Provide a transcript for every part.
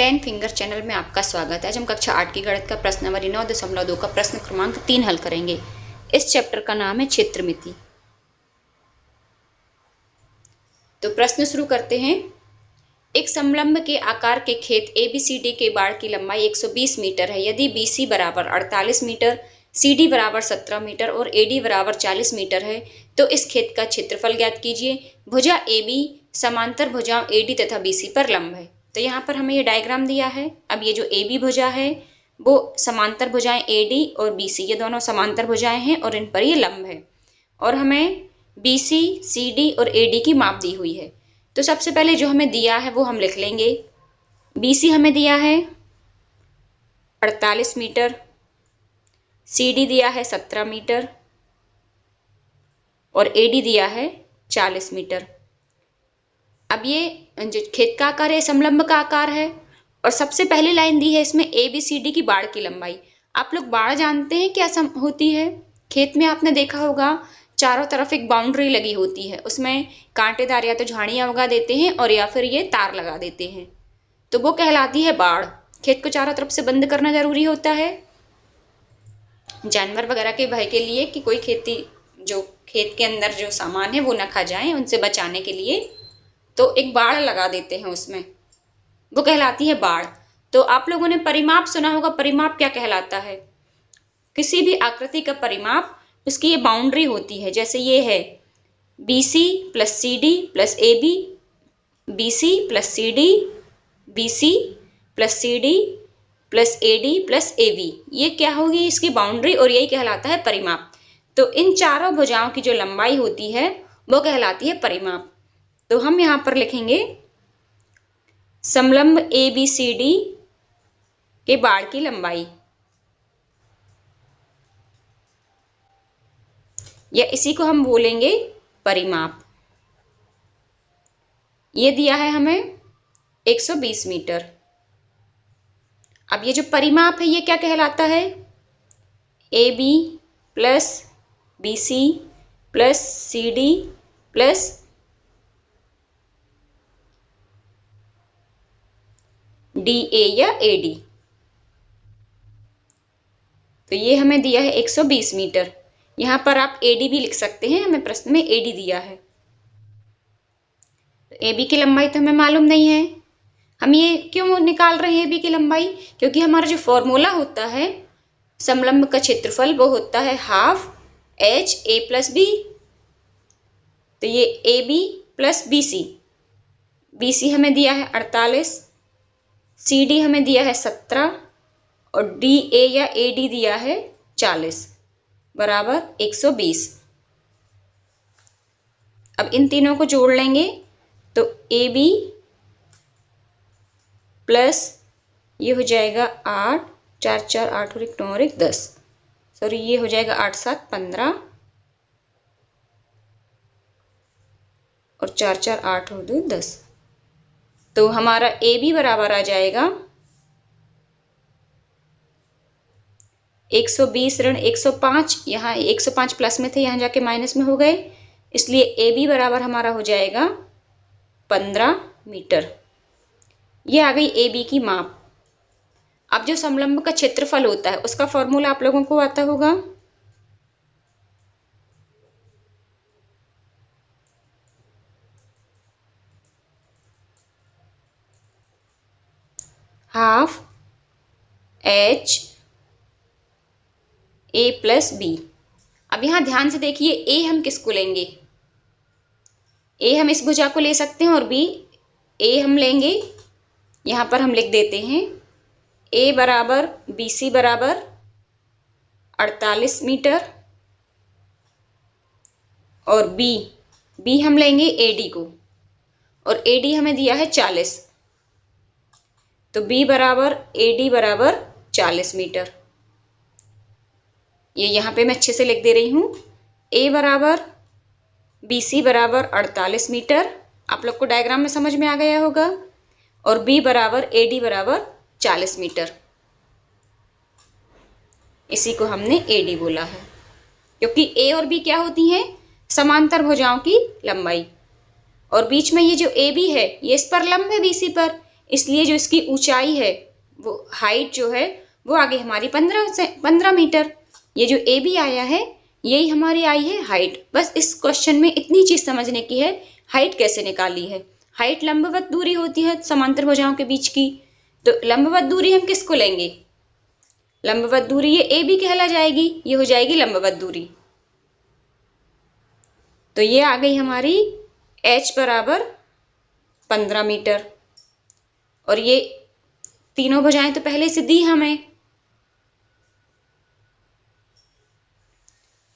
10 finger channel में आपका स्वागत है। आज हम कक्षा 8 की गणित का प्रश्न नंबर 9.2 का प्रश्न क्रमांक 3 हल करेंगे। इस चैप्टर का नाम है क्षेत्रमिति। तो प्रश्न शुरू करते हैं। एक समलंब के आकार के खेत ABCD के बाड़ की लंबाई 120 मीटर है। यदि BC बराबर 48 मीटर, CD बराबर 17 मीटर और AD बराबर 40 मीटर है तो इस खेत का क्षेत्रफल ज्ञात कीजिए। भुजा AB समांतर भुजाओं AD तथा BC पर लंब है। तो यहाँ पर हमें ये डायग्राम दिया है। अब ये जो AB भुजा है वो समांतर भुजाएं AD और BC, ये दोनों समांतर भुजाएं हैं और इन पर ये लंब है। और हमें BC, CD और AD की माप दी हुई है। तो सबसे पहले जो हमें दिया है वो हम लिख लेंगे। BC हमें दिया है 48 मीटर, CD दिया है 17 मीटर और AD दिया है 40 मीटर। अब ये जो खेत का आकार है समलंब का आकार है और सबसे पहली लाइन दी है इसमें ABCD की बाड़ की लंबाई। आप लोग बाड़ जानते हैं क्या होती है? खेत में आपने देखा होगा चारों तरफ एक बाउंड्री लगी होती है, उसमें कांटेदार या तो झाड़ियां उगा देते हैं और या फिर ये तार लगा देते हैं, तो वो कहलाती है बाड़। खेत को चारों तरफ से बंद करना जरूरी होता है जानवर वगैरह के भय के लिए कि कोई जो खेत के अंदर जो सामान है वो न खा जाए, उनसे बचाने के लिए तो एक बाड़ लगा देते हैं उसमें, वो कहलाती है बाड़। तो आप लोगों ने परिमाप सुना होगा। परिमाप क्या कहलाता है? किसी भी आकृति का परिमाप उसकी ये बाउंड्री होती है। जैसे ये है BC plus CD plus AB, BC plus CD, BC plus CD plus AD plus AB, ये क्या होगी? इसकी बाउंड्री, और यही कहलाता है परिमाप। तो इन चारों भुजाओं की जो लंबाई होती है वो कहलाती है परिमाप। तो हम यहां पर लिखेंगे समलंब ABCD के बाड़ की लंबाई, या इसी को हम बोलेंगे परिमाप। ये दिया है हमें 120 मीटर। अब ये जो परिमाप है ये क्या कहलाता है? AB plus BC plus CD plus DA या AD। तो ये हमें दिया है 120 मीटर। यहां पर आप AD भी लिख सकते हैं, हमें प्रश्न में AD दिया है। तो AB की लंबाई तो हमें मालूम नहीं है। हम ये क्यों निकाल रहे हैं AB की लंबाई? क्योंकि हमारा जो फॉर्मूला होता है समलंब का क्षेत्रफल वो होता है हाफ HA प्लस B। तो ये AB प्लस BC हमें दिया है 48, CD हमें दिया है 17 और DA या AD दिया है 40 बराबर 120। अब इन तीनों को जोड़ लेंगे तो AB प्लस ये हो जाएगा 8, 4 4 8 और 1 9 और 1 10, सॉरी ये हो जाएगा 8 7 15 और 4 4 8 और 2 10। तो हमारा AB बराबर आ जाएगा 120 ऋण 105। यहाँ 105 प्लस में थे, यहाँ जाके माइनस में हो गए, इसलिए AB बराबर हमारा हो जाएगा 15 मीटर। ये आ गई AB की माप। अब जो समलंब का क्षेत्रफल होता है उसका फॉर्मूला आप लोगों को आता होगा। Half HA plus B। अब यहां ध्यान से देखिए, A हम किसको लेंगे? A हम इस भुजा को ले सकते हैं और A हम लेंगे। यहां पर हम लिख देते हैं A बराबर BC बराबर 48 मीटर और B हम लेंगे AD को, और AD हमें दिया है 40। तो B बराबर AD बराबर 40 मीटर। ये यहाँ पे मैं अच्छे से लिख दे रही हूँ। A बराबर BC बराबर 48 मीटर, आप लोग को डायग्राम में समझ में आ गया होगा, और B बराबर AD बराबर 40 मीटर। इसी को हमने AD बोला है क्योंकि A और B क्या होती हैं? समांतर भुजाओं की लंबाई। और बीच में ये जो AB है ये इस पर लंब है BC पर, इसलिए जो इसकी ऊंचाई है वो हाइट जो है वो आ गई हमारी 15 मीटर। ये जो ए बी आया है यही हमारी आई है हाइट। बस इस क्वेश्चन में इतनी चीज समझने की है, हाइट कैसे निकाली है। हाइट लंबवत दूरी होती है समांतर भुजाओं के बीच की, तो लंबवत दूरी हम किसको लेंगे, लंबवत दूरी ये ए बी कहला जाएगी, ये हो जाएगी लंबवत दूरी। तो ये आ गई हमारी h बराबर 15 मीटर। और ये तीनों भुजाएं तो पहले से दी हमें,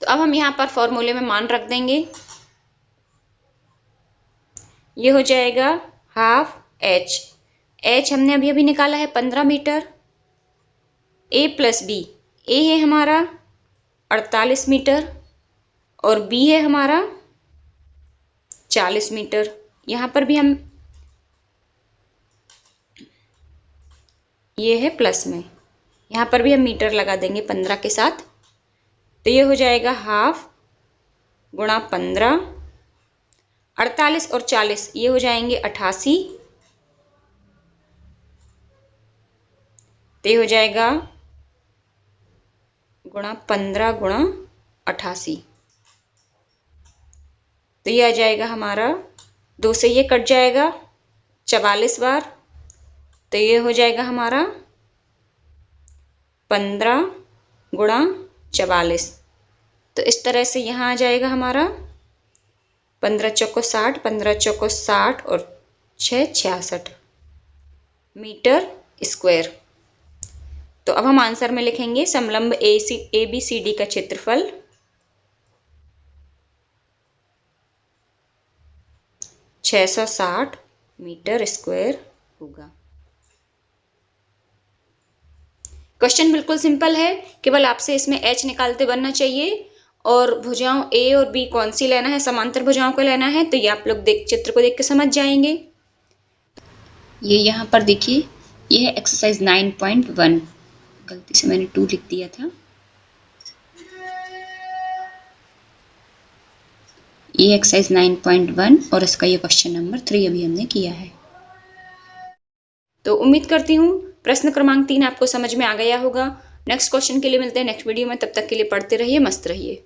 तो अब हम यहाँ पर फॉर्मूले में मान रख देंगे। ये हो जाएगा हाफ h हमने अभी अभी निकाला है 15 metre, a plus B, a है हमारा 48 मीटर और b है हमारा 40 मीटर। यहाँ पर भी हम ये है प्लस में, यहाँ पर भी हम मीटर लगा देंगे 15 के साथ। तो ये हो जाएगा हाफ गुणा 15, 48 और 40 ये हो जाएंगे 88। तो ये हो जाएगा गुणा 15 गुणा 88। तो ये आ जाएगा हमारा 2 से ये कट जाएगा 44 बार। तो ये हो जाएगा हमारा 15 गुणा 44। तो इस तरह से यहाँ आ जाएगा हमारा 15 चौको 60, 15 चौको 60 और 6 66 मीटर स्क्वायर। तो अब हम आंसर में लिखेंगे समलंब ए बी सी डी का क्षेत्रफल 660 मीटर स्क्वायर होगा। क्वेश्चन बिल्कुल सिंपल है, केवल आपसे इसमें h निकालते बनना चाहिए और भुजाओं a और b कौन सी लेना है, समांतर भुजाओं को लेना है। तो ये आप लोग चित्र को देख के समझ जाएंगे। ये यहाँ पर देखिए, ये है एक्सरसाइज 9.1, गलती से मैंने 2 लिख दिया था। ये एक्सरसाइज 9.1 और इसका ये क्वेश्चन नंबर 3 अभी हमने किया है। तो उम्मीद करती हूँ प्रश्न क्रमांक 3 आपको समझ में आ गया होगा। नेक्स्ट क्वेश्चन के लिए मिलते हैं नेक्स्ट वीडियो में, तब तक के लिए पढ़ते रहिए, मस्त रहिए।